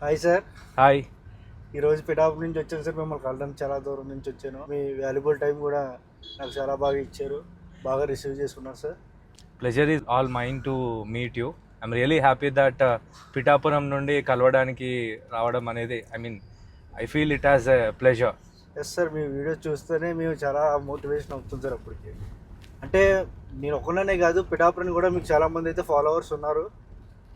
Hi sir. Hi. ఈరోజు పిఠాపురం నుంచి వచ్చాను సార్. మిమ్మల్ని కలవడం చాలా దూరం నుంచి వచ్చాను. మీ వాల్యుబుల్ టైం కూడా నాకు చాలా బాగా ఇచ్చారు, బాగా రిసీవ్ చేసుకున్నారు sir. Pleasure is all mind to meet you. I'm really happy that Pithapuram నుండి కలవడానికి రావడం అనేది I feel it as a pleasure. Yes sir, మీ వీడియో చూస్తేనే మేము చాలా మోటివేషన్ అవుతుంది సార్. అప్పటికి అంటే నేను ఒక్కనే కాదు, పిఠాపురం కూడా మీకు చాలామంది అయితే ఫాలోవర్స్ ఉన్నారు.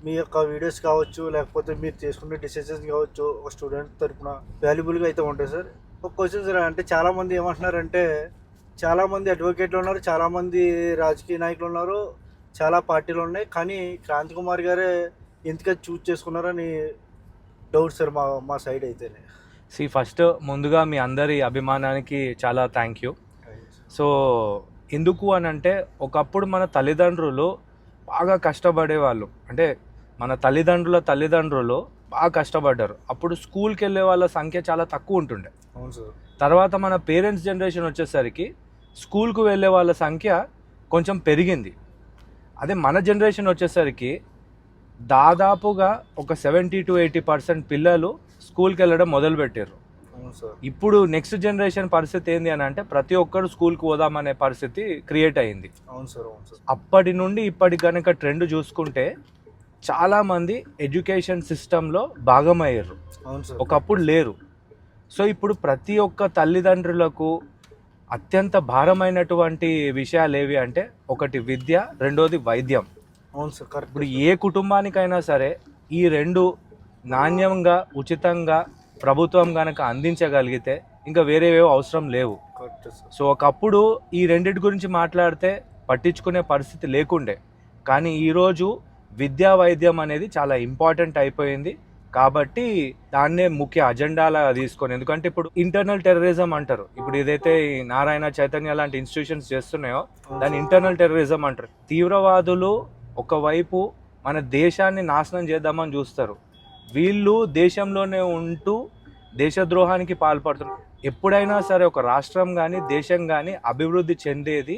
మీ యొక్క వీడియోస్ కావచ్చు, లేకపోతే మీరు చేసుకునే డిసిషన్స్ కావచ్చు, ఒక స్టూడెంట్ తరఫున వాల్యుబుల్గా అయితే ఉంటాయి సార్. ఒక క్వశ్చన్ సార్, అంటే చాలామంది ఏమంటున్నారంటే చాలామంది అడ్వకేట్లు ఉన్నారు, చాలామంది రాజకీయ నాయకులు ఉన్నారు, చాలా పార్టీలు ఉన్నాయి, కానీ క్రాంతి కుమార్ గారే ఎందుకని చూజ్ చేసుకున్నారని డౌట్ సార్ మా సైడ్ అయితేనే. ఫస్ట్ ముందుగా మీ అందరి అభిమానానికి చాలా థ్యాంక్ యూ. సో ఎందుకు అని అంటే ఒకప్పుడు మన తల్లిదండ్రులు బాగా కష్టపడేవాళ్ళు, అంటే మన తల్లిదండ్రులు బాగా కష్టపడ్డారు. అప్పుడు స్కూల్కి వెళ్ళే వాళ్ళ సంఖ్య చాలా తక్కువ ఉంటుండే. అవును సార్. తర్వాత మన పేరెంట్స్ జనరేషన్ వచ్చేసరికి స్కూల్కు వెళ్ళే వాళ్ళ సంఖ్య కొంచెం పెరిగింది. అదే మన జనరేషన్ వచ్చేసరికి దాదాపుగా ఒక 70-80% పిల్లలు స్కూల్కి వెళ్ళడం మొదలుపెట్టారు. ఇప్పుడు నెక్స్ట్ జనరేషన్ పరిస్థితి ఏంది అని అంటే ప్రతి ఒక్కరు స్కూల్కి పోదామనే పరిస్థితి క్రియేట్ అయింది. అవును సార్, అవును సార్. అప్పటి నుండి ఇప్పటి కనుక ట్రెండ్ చూసుకుంటే చాలామంది ఎడ్యుకేషన్ సిస్టంలో భాగమయ్యారు. అవును సార్. ఒకప్పుడు లేరు. సో ఇప్పుడు ప్రతి ఒక్క తల్లిదండ్రులకు అత్యంత భారమైనటువంటి విషయాలు ఏవి అంటే ఒకటి విద్య, రెండోది వైద్యం. అవును సార్, కరెక్ట్. ఇప్పుడు ఏ కుటుంబానికైనా సరే ఈ రెండు నాణ్యంగా ఉచితంగా ప్రభుత్వం కనుక అందించగలిగితే ఇంకా వేరేవేవో అవసరం లేవు. Correct sir. సో ఒకప్పుడు ఈ రెండింటి గురించి మాట్లాడితే పట్టించుకునే పరిస్థితి లేకుండే, కానీ ఈరోజు విద్యా వైద్యం అనేది చాలా ఇంపార్టెంట్ అయిపోయింది. కాబట్టి దాన్నే ముఖ్య అజెండాలా తీసుకొని, ఎందుకంటే ఇప్పుడు ఇంటర్నల్ టెర్రరిజం అంటారు. ఇప్పుడు ఏదైతే ఈ నారాయణ చైతన్య లాంటి ఇన్స్టిట్యూషన్స్ చేస్తున్నాయో దాన్ని ఇంటర్నల్ టెర్రరిజం అంటారు. తీవ్రవాదులు ఒకవైపు మన దేశాన్ని నాశనం చేద్దామని చూస్తారు, వీళ్ళు దేశంలోనే ఉంటూ దేశద్రోహానికి పాల్పడుతున్నారు. ఎప్పుడైనా సరే ఒక రాష్ట్రం కానీ దేశం కానీ అభివృద్ధి చెందేది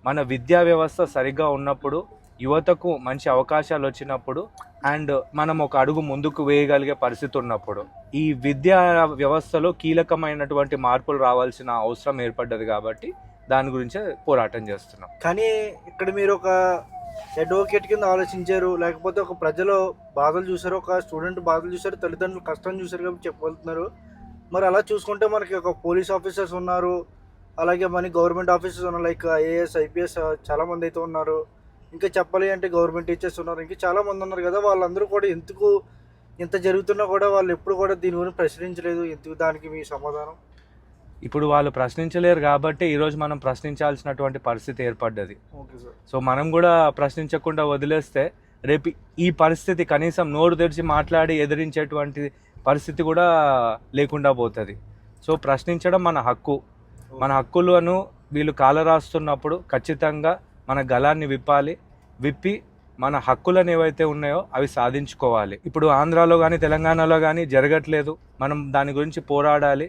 మన విద్యా వ్యవస్థ సరిగ్గా ఉన్నప్పుడు, యువతకు మంచి అవకాశాలు వచ్చినప్పుడు, అండ్ మనం ఒక అడుగు ముందుకు వేయగలిగే పరిస్థితి ఉన్నప్పుడు. ఈ విద్యా వ్యవస్థలో కీలకమైనటువంటి మార్పులు రావాల్సిన అవసరం ఏర్పడ్డది. కాబట్టి దాని గురించే పోరాటం చేస్తున్నాం. కానీ ఇక్కడ మీరు ఒక అడ్వకేట్ కింద ఆలోచించారు, లేకపోతే ఒక ప్రజలు బాధలు చూసారు, ఒక స్టూడెంట్ బాధలు చూసారు, తల్లిదండ్రులు కష్టం చూసారు కాబట్టి చెప్పగలుగుతున్నారు. మరి అలా చూసుకుంటే మనకి ఒక పోలీస్ ఆఫీసర్స్ ఉన్నారు, అలాగే మన గవర్నమెంట్ ఆఫీసర్స్ ఉన్నారు, లైక్ ఐఏఎస్ ఐపీఎస్ చాలామంది అయితే ఉన్నారు. ఇంకా చెప్పాలి అంటే గవర్నమెంట్ టీచర్స్ ఉన్నారు, ఇంకా చాలామంది ఉన్నారు కదా. వాళ్ళందరూ కూడా ఎందుకు ఇంత జరుగుతున్నా కూడా వాళ్ళు ఎప్పుడు కూడా దీని గురించి ప్రశ్నించలేదు. ఎందుకు, దానికి మీ సమాధానం? ఇప్పుడు వాళ్ళు ప్రశ్నించలేరు కాబట్టి ఈరోజు మనం ప్రశ్నించాల్సినటువంటి పరిస్థితి ఏర్పడ్డది. Okay sir. సో మనం కూడా ప్రశ్నించకుండా వదిలేస్తే రేపు ఈ పరిస్థితి కనీసం నోరు తెరిచి మాట్లాడి ఎదిరించేటువంటి పరిస్థితి కూడా లేకుండా పోతుంది. సో ప్రశ్నించడం మన హక్కు. మన హక్కులను వీళ్ళు కాలరాస్తున్నప్పుడు ఖచ్చితంగా మన గళాన్ని విప్పి మన హక్కులను ఏవైతే ఉన్నాయో అవి సాధించుకోవాలి. ఇప్పుడు ఆంధ్రాలో కానీ తెలంగాణలో కానీ జరగట్లేదు, మనం దాని గురించి పోరాడాలి.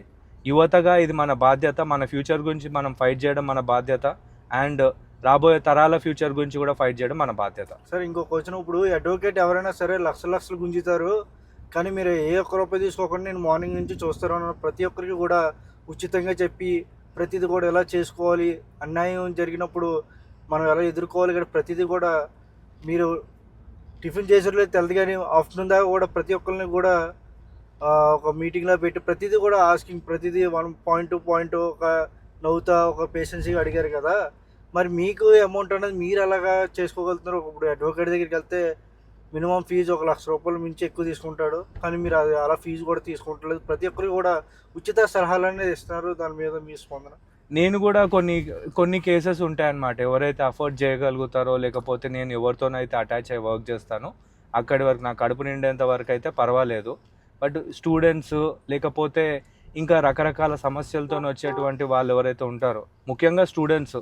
యువతగా ఇది మన బాధ్యత. మన ఫ్యూచర్ గురించి మనం ఫైట్ చేయడం మన బాధ్యత, అండ్ రాబోయే తరాల ఫ్యూచర్ గురించి కూడా ఫైట్ చేయడం మన బాధ్యత. సార్ ఇంకో క్వశ్చన్, ఇప్పుడు అడ్వకేట్ ఎవరైనా సరే లక్షలు గుంజుతారు, కానీ మీరు ఏ ఒక్క రూపాయి తీసుకోకుండా నేను మార్నింగ్ నుంచి చూస్తారు అన్న ప్రతి ఒక్కరికి కూడా ఉచితంగా చెప్పి ప్రతిదీ కూడా ఎలా చేసుకోవాలి, అన్యాయం జరిగినప్పుడు మనం ఎలా ఎదుర్కోవాలి కానీ ప్రతిదీ కూడా మీరు టిఫిన్ చేసేట్లేదు తెలదు, కానీ ఆఫ్టర్నూన్ దాకా కూడా ప్రతి ఒక్కరిని కూడా ఒక మీటింగ్లో పెట్టి ప్రతిదీ కూడా ఆస్కింగ్, ప్రతిదీ మనం పాయింట్ టు పాయింట్ ఒక నవ్వుతా ఒక పేషెన్సీగా అడిగారు కదా. మరి మీకు అమౌంట్ అనేది మీరు ఎలాగా చేసుకోగలుగుతున్నారు? ఇప్పుడు అడ్వకేట్ దగ్గరికి వెళ్తే మినిమం ఫీజు ₹1,00,000 మించి ఎక్కువ తీసుకుంటాడు, కానీ మీరు అది అలా ఫీజు కూడా తీసుకుంటలేదు. ప్రతి ఒక్కరికి కూడా ఉచిత సలహాలు అనేది ఇస్తున్నారు. దాని మీద మీ స్పందన? నేను కూడా కొన్ని కేసెస్ ఉంటాయన్నమాట. ఎవరైతే అఫోర్డ్ చేయగలుగుతారో, లేకపోతే నేను ఎవరితోనైతే అటాచ్ అయ్యి వర్క్ చేస్తానో అక్కడి వరకు నా కడుపు నిండేంత వరకు అయితే పర్వాలేదు. బట్ స్టూడెంట్స్ లేకపోతే ఇంకా రకరకాల సమస్యలతో వచ్చేటువంటి వాళ్ళు ఎవరైతే ఉంటారో, ముఖ్యంగా స్టూడెంట్స్,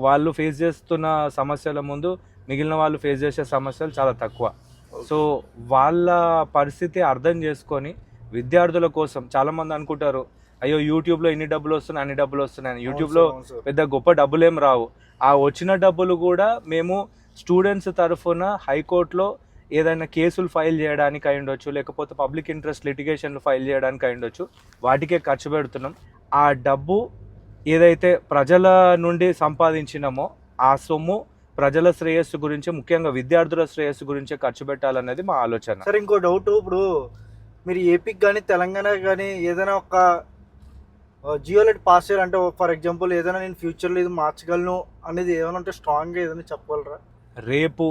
వాళ్ళు ఫేస్ చేస్తున్న సమస్యల ముందు మిగిలిన వాళ్ళు ఫేస్ చేసే సమస్యలు చాలా తక్కువ. సో వాళ్ళ పరిస్థితి అర్థం చేసుకొని విద్యార్థుల కోసం చాలామంది అనుకుంటారు, అయ్యో యూట్యూబ్లో ఇన్ని డబ్బులు వస్తున్నాయి అన్ని డబ్బులు వస్తున్నాయని. యూట్యూబ్లో పెద్ద గొప్ప డబ్బులు ఏం రావు. ఆ వచ్చిన డబ్బులు కూడా మేము స్టూడెంట్స్ తరఫున హైకోర్టులో ఏదైనా కేసులు ఫైల్ చేయడానికి అయి ఉండొచ్చు, లేకపోతే పబ్లిక్ ఇంట్రెస్ట్ లిటిగేషన్లు ఫైల్ చేయడానికి అయి ఉండొచ్చు, వాటికే ఖర్చు పెడుతున్నాం. ఆ డబ్బు ఏదైతే ప్రజల నుండి సంపాదించినామో ఆ సొమ్ము ప్రజల శ్రేయస్సు గురించి, ముఖ్యంగా విద్యార్థుల శ్రేయస్సు గురించే ఖర్చు పెట్టాలనేది మా ఆలోచన. సరే, ఇంకో డౌట్. ఇప్పుడు మీరు ఏపీకి కానీ తెలంగాణ కానీ ఏదైనా ఒక జియోలెట్ పాస్ చేయాలంటే, ఫర్ ఎగ్జాంపుల్ ఏదైనా నేను ఫ్యూచర్లో ఇది మార్చగలను అనేది ఏమైనా ఉంటే స్ట్రాంగ్గా ఏదైనా చెప్పగలరా? రేపు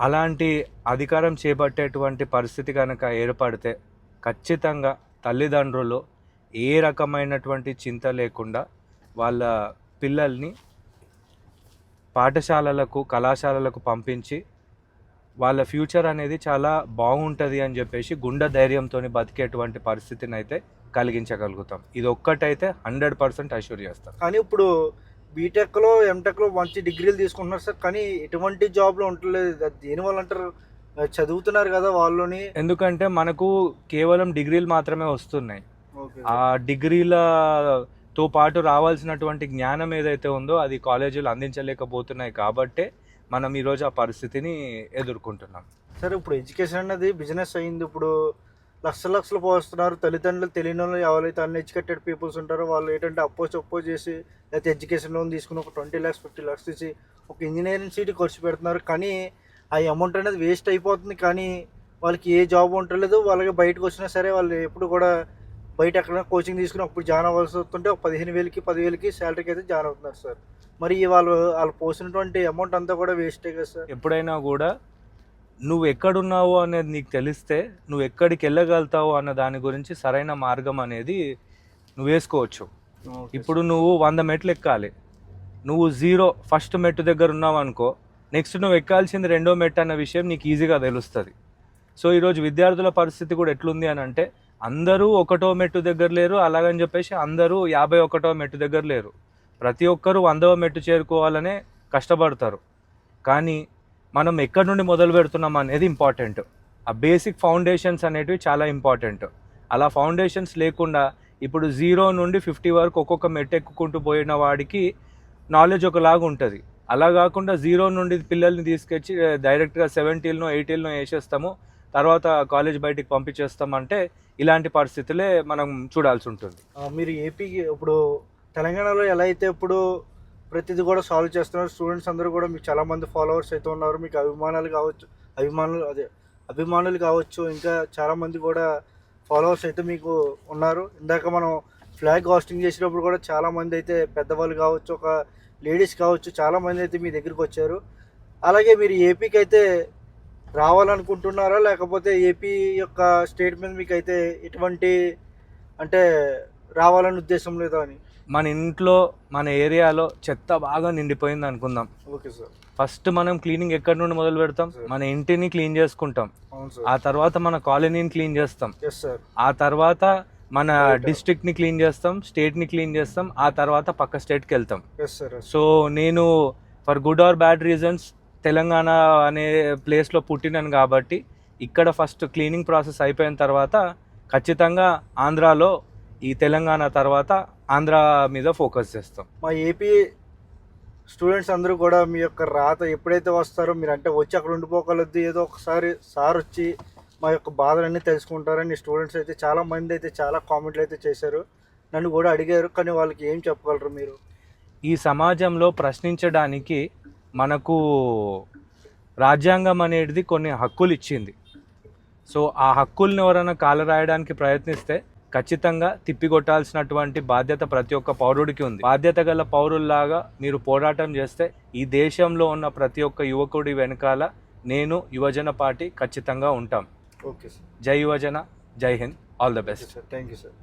అలాంటి అధికారం చేపట్టేటువంటి పరిస్థితి కనుక ఏర్పడితే ఖచ్చితంగా తల్లిదండ్రులు ఏ రకమైనటువంటి చింత లేకుండా వాళ్ళ పిల్లల్ని పాఠశాలలకు, కళాశాలలకు పంపించి వాళ్ళ ఫ్యూచర్ అనేది చాలా బాగుంటుంది అని చెప్పేసి గుండె ధైర్యంతో బతికేటువంటి పరిస్థితిని అయితే కలిగించగలుగుతాం. ఇది ఒక్కటైతే 100% అష్యూర్ చేస్తాం. కానీ ఇప్పుడు బీటెక్లో, ఎంటెక్లో మంచి డిగ్రీలు తీసుకుంటున్నారు సార్, కానీ ఎటువంటి జాబ్లో ఉండలేదు. దేనివల్ల అంటారు? చదువుతున్నారు కదా వాళ్ళని. ఎందుకంటే మనకు కేవలం డిగ్రీలు మాత్రమే వస్తున్నాయి. ఆ డిగ్రీలతో పాటు రావాల్సినటువంటి జ్ఞానం ఏదైతే ఉందో అది కాలేజీలు అందించలేకపోతున్నాయి కాబట్టే మనం ఈరోజు ఆ పరిస్థితిని ఎదుర్కొంటున్నాం. సరే, ఇప్పుడు ఎడ్యుకేషన్ అనేది బిజినెస్ అయింది. ఇప్పుడు లక్షలు పోస్తున్నారు. తల్లిదండ్రులు తెలియని వాళ్ళు ఎవరైతే అన్ఎడ్యుకేటెడ్ పీపుల్స్ ఉంటారో వాళ్ళు ఏంటంటే అప్పో చేసి, లేకపోతే ఎడ్యుకేషన్ లోన్ తీసుకుని ఒక 20 lakhs 50 lakhs తీసి ఒక ఇంజనీరింగ్ సీట్ ఖర్చు పెడుతున్నారు. కానీ ఆ అమౌంట్ అనేది వేస్ట్ అయిపోతుంది. కానీ వాళ్ళకి ఏ జాబ్ ఉండలేదు. వాళ్ళకి బయటకు వచ్చినా సరే వాళ్ళు ఎప్పుడు కూడా బయట ఎక్కడైనా కోచింగ్ తీసుకుని అప్పుడు జాయిన్ అవ్వాల్సి వస్తుంటే ఒక 15,000కి 10,000కి శాలరీకి అయితే జాయిన్ అవుతున్నారు సార్. మరి వాళ్ళు పోసినటువంటి అమౌంట్ అంతా కూడా వేస్టే కదా సార్. ఎప్పుడైనా కూడా నువ్వు ఎక్కడున్నావు అనేది నీకు తెలిస్తే నువ్వు ఎక్కడికి వెళ్ళగలుగుతావు అన్న దాని గురించి సరైన మార్గం అనేది నువ్వు వేసుకోవచ్చు. ఇప్పుడు నువ్వు 100 మెట్లు ఎక్కాలి, నువ్వు 0 ఫస్ట్ మెట్టు దగ్గర ఉన్నావు అనుకో, నెక్స్ట్ నువ్వు ఎక్కాల్సింది 2వ మెట్టు అన్న విషయం నీకు ఈజీగా తెలుస్తుంది. సో ఈరోజు విద్యార్థుల పరిస్థితి కూడా ఎట్లుంది అని అంటే, అందరూ 1వ మెట్టు దగ్గర లేరు, అలాగని చెప్పేసి అందరూ 51వ మెట్టు దగ్గర లేరు. ప్రతి ఒక్కరూ 100వ మెట్టు చేరుకోవాలనే కష్టపడతారు. కానీ మనం ఎక్కడి నుండి మొదలు పెడుతున్నాం అనేది ఇంపార్టెంట్. ఆ బేసిక్ ఫౌండేషన్స్ అనేటివి చాలా ఇంపార్టెంట్. అలా ఫౌండేషన్స్ లేకుండా ఇప్పుడు 0 నుండి 50 వరకు ఒక్కొక్క మెట్టు ఎక్కుకుంటూ పోయిన వాడికి నాలెడ్జ్ ఒకలాగా ఉంటుంది. అలా కాకుండా 0 నుండి పిల్లల్ని తీసుకొచ్చి డైరెక్ట్గా 70లో 80లో వేసేస్తాము, తర్వాత కాలేజ్ బయటికి పంపించేస్తామంటే ఇలాంటి పరిస్థితులే మనం చూడాల్సి ఉంటుంది. మీరు ఏపీకి ఇప్పుడు తెలంగాణలో ఎలా అయితే ఇప్పుడు ప్రతిదీ కూడా సాల్వ్ చేస్తున్నారు, స్టూడెంట్స్ అందరూ కూడా మీకు చాలామంది ఫాలోవర్స్ అయితే ఉన్నారు, మీకు అభిమానులు కావచ్చు, ఇంకా చాలామంది కూడా ఫాలోవర్స్ అయితే మీకు ఉన్నారు. ఇందాక మనం ఫ్లాగ్ హోస్టింగ్ చేసినప్పుడు కూడా చాలామంది అయితే పెద్దవాళ్ళు కావచ్చు, ఒక లేడీస్ కావచ్చు, చాలామంది అయితే మీ దగ్గరికి వచ్చారు. అలాగే మీరు ఏపీకి అయితే రావాలనుకుంటున్నారా, లేకపోతే ఏపీ యొక్క స్టేట్ మీద మీకు అయితే ఎటువంటి అంటే రావాలని ఉద్దేశం లేదా అని? మన ఇంట్లో, మన ఏరియాలో చెత్త బాగా నిండిపోయింది అనుకుందాం. Okay sir. ఫస్ట్ మనం క్లీనింగ్ ఎక్కడి నుండి మొదలు పెడతాం? మన ఇంటిని క్లీన్ చేసుకుంటాం, ఆ తర్వాత మన కాలనీని క్లీన్ చేస్తాం, ఆ తర్వాత మన డిస్ట్రిక్ట్ని క్లీన్ చేస్తాం, స్టేట్ని క్లీన్ చేస్తాం, ఆ తర్వాత పక్క స్టేట్కి వెళ్తాం. సో నేను for good or bad reasons Telangana అనే ప్లేస్లో పుట్టినాను కాబట్టి ఇక్కడ ఫస్ట్ క్లీనింగ్ ప్రాసెస్ అయిపోయిన తర్వాత ఖచ్చితంగా ఆంధ్రాలో, ఈ తెలంగాణ తర్వాత ఆంధ్ర మీద ఫోకస్ చేస్తాం. మా ఏపీ స్టూడెంట్స్ అందరూ కూడా మీ యొక్క రాత ఎప్పుడైతే వస్తారో, మీరు అంటే వచ్చి అక్కడ ఉండిపోగలద్దు, ఏదో ఒకసారి సార్ వచ్చి మా యొక్క బాధలన్నీ తెలుసుకుంటారని స్టూడెంట్స్ అయితే చాలామంది అయితే చాలా కామెంట్లు అయితే చేశారు, నన్ను కూడా అడిగారు. కానీ వాళ్ళకి ఏం చెప్పగలరు మీరు? ఈ సమాజంలో ప్రశ్నించడానికి మనకు రాజ్యాంగం అనేది కొన్ని హక్కులు ఇచ్చింది. సో ఆ హక్కుల్ని ఎవరైనా కాలరాయడానికి ప్రయత్నిస్తే ఖచ్చితంగా తిప్పికొట్టాల్సినటువంటి బాధ్యత ప్రతి ఒక్క పౌరుడికి ఉంది. బాధ్యత గల పౌరుల్లాగా మీరు పోరాటం చేస్తే ఈ దేశంలో ఉన్న ప్రతి ఒక్క యువకుడి వెనకాల నేను, యువజన పార్టీ ఖచ్చితంగా ఉంటాం. Okay sir. జై యువజన, జై Hind, all the best. Thank you sir.